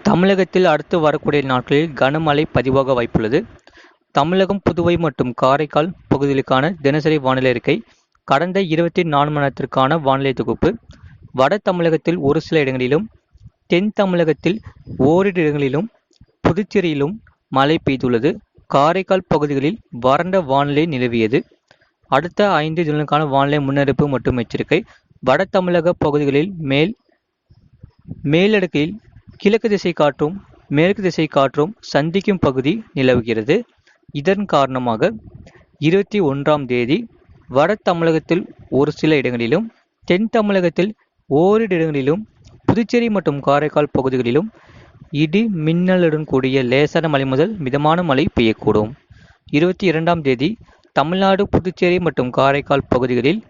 தமிழகத்தில் அடுத்து வரக்கூடிய நாட்களில் கனமழை பதிவாக வாய்ப்புள்ளது. தமிழகம், புதுவை மற்றும் காரைக்கால் பகுதிகளுக்கான தினசரி வானிலை அறிக்கை. கடந்த 24 மணி நேரத்திற்கான வானிலை தொகுப்பு. வட தமிழகத்தில் ஒரு சில இடங்களிலும், தென் தமிழகத்தில் ஓரிரு இடங்களிலும், புதுச்சேரியிலும் மழை பெய்துள்ளது. காரைக்கால் பகுதிகளில் வறண்ட வானிலை நிலவியது. அடுத்த 5 தினங்களுக்கான வானிலை முன்னறிவிப்பு மற்றும் எச்சரிக்கை. வட தமிழக பகுதிகளில் மேலடுக்கில் கிழக்கு திசை காற்றும் மேற்கு திசை காற்றும் சந்திக்கும் பகுதி நிலவுகிறது. இதன் காரணமாக 21ஆம் தேதி வட தமிழகத்தில் ஒரு சில இடங்களிலும், தென் தமிழகத்தில் ஓரிரு இடங்களிலும், புதுச்சேரி மற்றும் காரைக்கால் பகுதிகளிலும் இடி மின்னலுடன் கூடிய லேசான மழை முதல் மிதமான மழை பெய்யக்கூடும். 22ஆம் தேதி தமிழ்நாடு, புதுச்சேரி மற்றும் காரைக்கால் பகுதிகளில்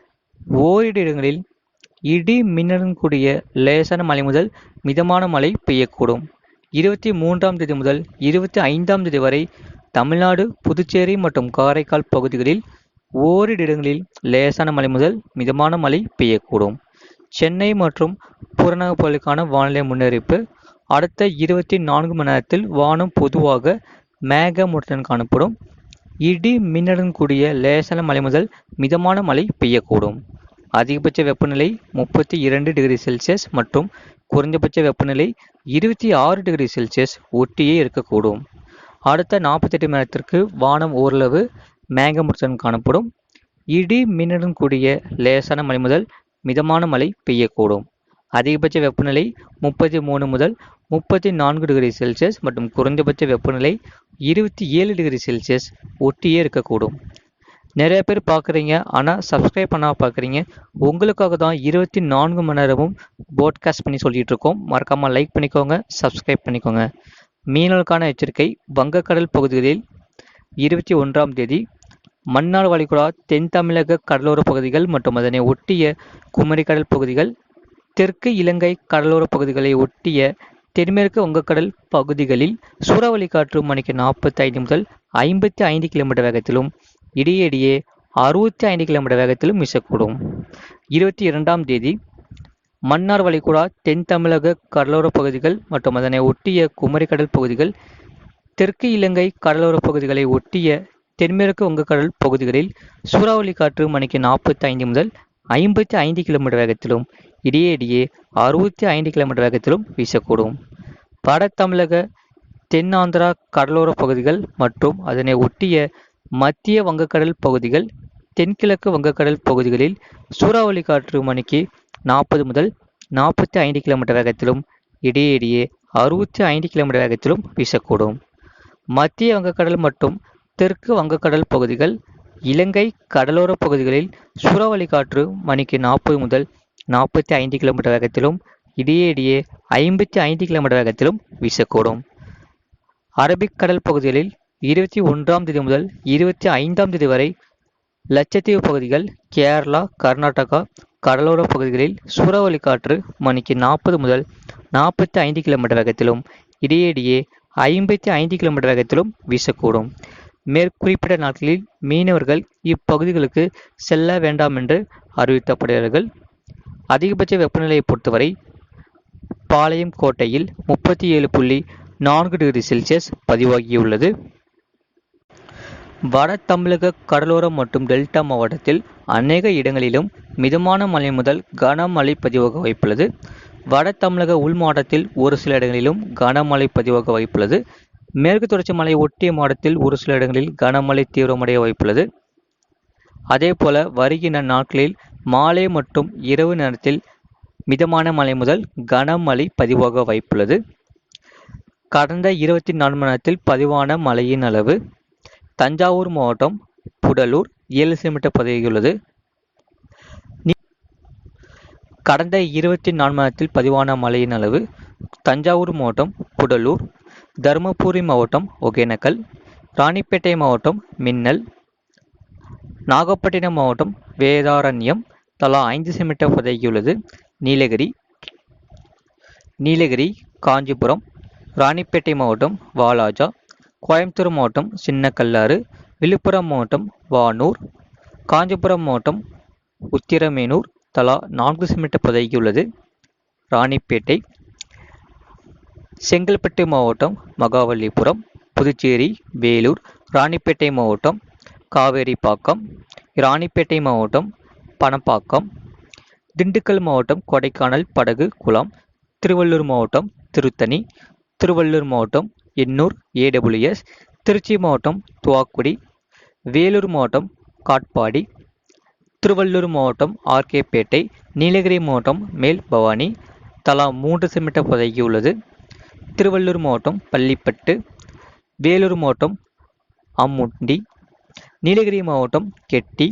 ஓரிரு இடங்களில் இடி மின்னலுடன் கூடிய லேசான மழை முதல் மிதமான மழை பெய்யக்கூடும். 23ஆம் தேதி முதல் 25ஆம் தேதி வரை தமிழ்நாடு, புதுச்சேரி மற்றும் காரைக்கால் பகுதிகளில் ஓரிரு இடங்களில் லேசான மழை முதல் மிதமான மழை பெய்யக்கூடும். சென்னை மற்றும் புறநகர் பகுதிகளுக்கான வானிலை முன்னறிவிப்பு. அடுத்த 24 மணி நேரத்தில் வானம் பொதுவாக மேகமூட்டத்துடன் காணப்படும். இடி மின்னலுடன் கூடிய லேசான மழை முதல் மிதமான மழை பெய்யக்கூடும். அதிகபட்ச வெப்பநிலை 32 டிகிரி செல்சியஸ் மற்றும் குறைந்தபட்ச வெப்பநிலை 26 டிகிரி செல்சியஸ் ஒட்டியே இருக்கக்கூடும். அடுத்த 48 மணி நேரத்திற்கு வானம் ஓரளவு மேகமூட்டத்துடன் காணப்படும். இடி மின்னலுடன் கூடிய லேசான மழை முதல் மிதமான மழை பெய்யக்கூடும். அதிகபட்ச வெப்பநிலை 33 முதல் 34 டிகிரி செல்சியஸ் மற்றும் குறைந்தபட்ச வெப்பநிலை 27 டிகிரி செல்சியஸ் ஒட்டியே இருக்கக்கூடும். நிறைய பேர் பார்க்குறீங்க, ஆனால் சப்ஸ்கிரைப் பண்ணால் பார்க்குறீங்க. உங்களுக்காக தான் 24 மணி நேரமும் போட்காஸ்ட் பண்ணி சொல்லிட்டு இருக்கோம். மறக்காமல் லைக் பண்ணிக்கோங்க, சப்ஸ்கிரைப் பண்ணிக்கோங்க. மீனவர்களுக்கான எச்சரிக்கை. வங்கக்கடல் பகுதிகளில் 21ஆம் தேதி மன்னார் வளைகுடா, தென் தமிழக கடலோர பகுதிகள் மற்றும் அதனை ஒட்டிய குமரிக்கடல் பகுதிகள், தெற்கு இலங்கை கடலோர பகுதிகளை ஒட்டிய தென்மேற்கு வங்கக்கடல் பகுதிகளில் சூறாவளி காற்று மணிக்கு 45 முதல் 55 கிலோமீட்டர் வேகத்திலும், இடையிடையே 65 கிலோமீட்டர் வேகத்திலும் வீசக்கூடும். 22ஆம் தேதி மன்னார் வளைகுடா, தென் தமிழக கடலோர பகுதிகள் மற்றும் அதனை ஒட்டிய குமரிக்கடல் பகுதிகள், தெற்கு இலங்கை கடலோர பகுதிகளை ஒட்டிய தென்மேற்கு வங்கக்கடல் பகுதிகளில் சூறாவளி காற்று மணிக்கு 45 முதல் 55 கிலோமீட்டர் வேகத்திலும், இடையிடையே 65 கிலோமீட்டர் வேகத்திலும் வீசக்கூடும். வட தமிழக, தென்னாந்திரா கடலோர பகுதிகள் மற்றும் அதனை ஒட்டிய மத்திய வங்கக்கடல் பகுதிகள், தென்கிழக்கு வங்கக்கடல் பகுதிகளில் சூறாவளி காற்று மணிக்கு 40 முதல் 45 கிலோமீட்டர் வேகத்திலும், இடையிடையே 65 கிலோமீட்டர் வேகத்திலும் வீசக்கூடும். மத்திய வங்கக்கடல் மற்றும் தெற்கு வங்கக்கடல் பகுதிகள், இலங்கை கடலோர பகுதிகளில் சூறாவளி காற்று மணிக்கு 40 முதல் 45 கிலோமீட்டர் வேகத்திலும், இடையிடையே 55 கிலோமீட்டர் வேகத்திலும் வீசக்கூடும். அரபிக்கடல் பகுதிகளில் 21ஆம் தேதி முதல் 25ஆம் தேதி வரை லட்சத்தீவு பகுதிகள், கேரளா, கர்நாடகா கடலோர பகுதிகளில் சூறாவளி காற்று மணிக்கு 40 முதல் 45 கிலோமீட்டர் வேகத்திலும், இடையிடையே 55 கிலோமீட்டர் வேகத்திலும் வீசக்கூடும். மேற்குறிப்பிட்ட நாட்களில் மீனவர்கள் இப்பகுதிகளுக்கு செல்ல வேண்டாம் என்று அறிவிக்கப்படுகிறார்கள். அதிகபட்ச வெப்பநிலையை பொறுத்தவரை பாளையம் கோட்டையில் 37.4 டிகிரி செல்சியஸ் பதிவாகியுள்ளது. வட தமிழக கடலோரம் மற்றும் டெல்டா மாவட்டத்தில் அநேக இடங்களிலும் மிதமான மழை முதல் கனமழை பதிவாக வாய்ப்புள்ளது. வட தமிழக உள் மாவட்டத்தில் ஒரு சில இடங்களிலும் கனமழை பதிவாக வாய்ப்புள்ளது. மேற்கு தொடர்ச்சி மலை ஒட்டிய மாவட்டத்தில் ஒரு சில இடங்களில் கனமழை தீவிரமடைய வாய்ப்புள்ளது. அதேபோல வருகின்ற நாட்களில் மாலை மற்றும் இரவு நேரத்தில் மிதமான மழை முதல் கனமழை பதிவாக வாய்ப்புள்ளது. கடந்த 24 மணி நேரத்தில் பதிவான மழையின் அளவு: தஞ்சாவூர் மாவட்டம் புடலூர் 7 சென்டிமீட்டர் பதிவாகியுள்ளது. கடந்த 24 மணி நேரத்தில் பதிவான மழையின் அளவு: தஞ்சாவூர் மாவட்டம் புடலூர், தருமபுரி மாவட்டம் ஒகேனக்கல், ராணிப்பேட்டை மாவட்டம் மின்னல், நாகப்பட்டினம் மாவட்டம் வேதாரண்யம் தலா 5 சென்டிமீட்டர் பதிவாகியுள்ளது. நீலகிரி, காஞ்சிபுரம், ராணிப்பேட்டை மாவட்டம் வாலாஜா, கோயம்புத்தூர் மாவட்டம் சின்னக்கல்லாறு, விழுப்புரம் மாவட்டம் வானூர், காஞ்சிபுரம் மாவட்டம் உத்திரமேனூர் தலா 4 சென்டிமீட்டர் பதிவாகியுள்ளது. ராணிப்பேட்டை, செங்கல்பட்டு மாவட்டம் மகாபலிபுரம், புதுச்சேரி, வேலூர், ராணிப்பேட்டை மாவட்டம் காவேரிப்பாக்கம், ராணிப்பேட்டை மாவட்டம் பணப்பாக்கம், திண்டுக்கல் மாவட்டம் கொடைக்கானல் படகு குளம், திருவள்ளூர் மாவட்டம் திருத்தணி, திருவள்ளூர் மாவட்டம் எண்ணூர் AWS, திருச்சி மாவட்டம் துவாக்குடி, வேலூர் மாவட்டம் காட்பாடி, திருவள்ளூர் மாவட்டம் ஆர்கேபேட்டை, நீலகிரி மாவட்டம் மேல் பவானி தலா 3 செமீட்டர் பதகியுள்ளது. திருவள்ளூர் மாவட்டம் பள்ளிப்பட்டு, வேலூர் மாவட்டம் அம்முண்டி, நீலகிரி மாவட்டம் கெட்டி,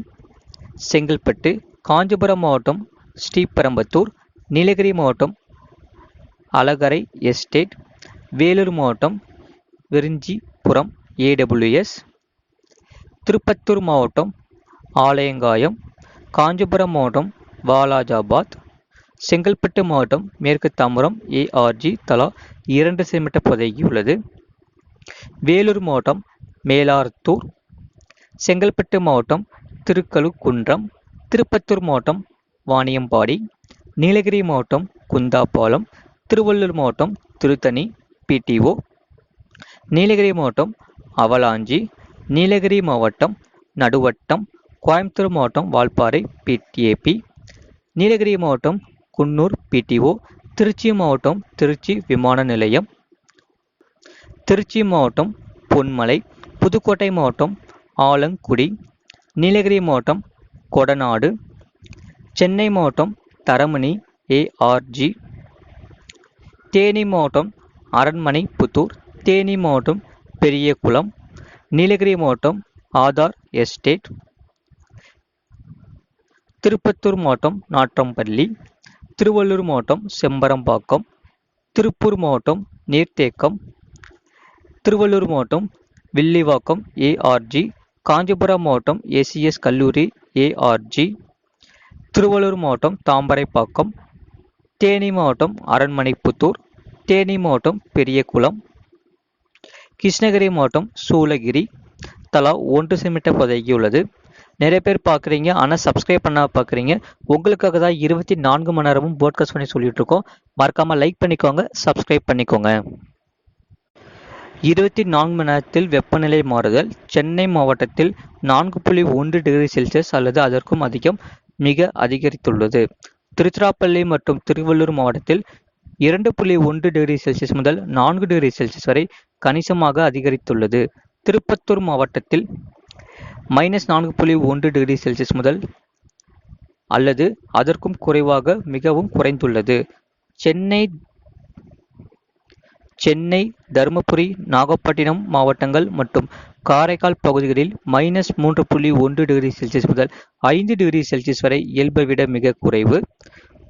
செங்கல்பட்டு, காஞ்சிபுரம் மாவட்டம் ஸ்ரீபெரும்புதூர், நீலகிரி மாவட்டம் அழகரை எஸ்டேட், வேலூர் மாவட்டம் விரிஞ்சிபுரம் AWS, திருப்பத்தூர் மாவட்டம் ஆலயங்காயம், காஞ்சிபுரம் மாவட்டம் வாலாஜாபாத், செங்கல்பட்டு மாவட்டம் மேற்கு தாம்பரம் ARG தலா 2 செமீட்டர் பதகியுள்ளது. வேலூர் மாவட்டம் மேலார்த்தூர், செங்கல்பட்டு மாவட்டம் திருக்கழுக்குன்றம், திருப்பத்தூர் மாவட்டம் வாணியம்பாடி, நீலகிரி மாவட்டம் குந்தாபாலம், திருவள்ளூர் மாவட்டம் திருத்தணி PTO, நீலகிரி மாவட்டம் அவலாஞ்சி, நீலகிரி மாவட்டம் நடுவட்டம், கோயம்புத்தூர் மாவட்டம் வால்பாறை PTAP, நீலகிரி மாவட்டம் குன்னூர் PTO, திருச்சி மாவட்டம் திருச்சி விமான நிலையம், திருச்சி மாவட்டம் பொன்மலை, புதுக்கோட்டை மாவட்டம் ஆலங்குடி, நீலகிரி மாவட்டம் கொடநாடு, சென்னை மாவட்டம் தரமணி ARG, தேனி மாவட்டம் அரண்மனைப்புத்தூர், தேனி மாவட்டம் பெரியகுளம், நீலகிரி மாவட்டம் ஆதார் எஸ்டேட், திருப்பத்தூர் மாவட்டம் நாற்றம்பள்ளி, திருவள்ளூர் மாவட்டம் செம்பரம்பாக்கம், திருப்பூர் மாவட்டம் நீர்த்தேக்கம், திருவள்ளூர் மாவட்டம் வில்லிவாக்கம் ARG, காஞ்சிபுரம் மாவட்டம் ACS கல்லூரி ARG, திருவள்ளூர் மாவட்டம் தாமரைப்பாக்கம், தேனி மாவட்டம் அரண்மனைப்புத்தூர், தேனி மாவட்டம் பெரியகுளம், கிருஷ்ணகிரி மாவட்டம் சூளகிரி தலா 1 செமீட்டர் பதகியுள்ளது. நிறைய பேர் பார்க்குறீங்க, ஆனால் சப்ஸ்கிரைப் பண்ண பார்க்குறீங்க. உங்களுக்காக தான் 24 மணி நேரமும் போட்காஸ்ட் பண்ணி சொல்லிட்டு இருக்கோம். மறக்காமல் லைக் பண்ணிக்கோங்க, சப்ஸ்கிரைப் பண்ணிக்கோங்க. 24 மணி நேரத்தில் வெப்பநிலை மாறுதல். சென்னை மாவட்டத்தில் 4.1 டிகிரி செல்சியஸ் அல்லது அதற்கும் அதிகம் மிக அதிகரித்துள்ளது. திருச்சிராப்பள்ளி மற்றும் திருவள்ளூர் மாவட்டத்தில் 2.1 டிகிரி செல்சியஸ் முதல் 4 டிகிரி செல்சியஸ் வரை கணிசமாக அதிகரித்துள்ளது. திருப்பத்தூர் மாவட்டத்தில் -4.1 டிகிரி செல்சியஸ் முதல் அல்லது அதற்கும் குறைவாக மிகவும் குறைந்துள்ளது. சென்னை, தருமபுரி, நாகப்பட்டினம் மாவட்டங்கள் மற்றும் காரைக்கால் பகுதிகளில் -3.1 டிகிரி செல்சியஸ் முதல் 5 டிகிரி செல்சியஸ் வரை இயல்பை விட மிக குறைவு.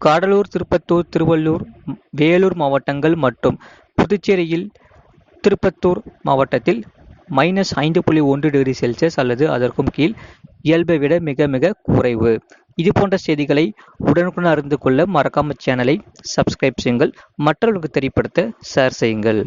கடலூர், திருப்பத்தூர், திருவள்ளூர், வேலூர் மாவட்டங்கள் மற்றும் புதுச்சேரியில் திருப்பத்தூர் மாவட்டத்தில் -5.1 டிகிரி செல்சியஸ் அல்லது அதற்கும் கீழ் இயல்பை விட மிக மிக குறைவு. இது போன்ற செய்திகளை உடனுக்குடன் அறிந்து கொள்ள மறக்காம சேனலை சப்ஸ்கிரைப் செய்யுங்கள். மற்றவர்களுக்கு தெரியப்படுத்த ஷேர் செய்யுங்கள்.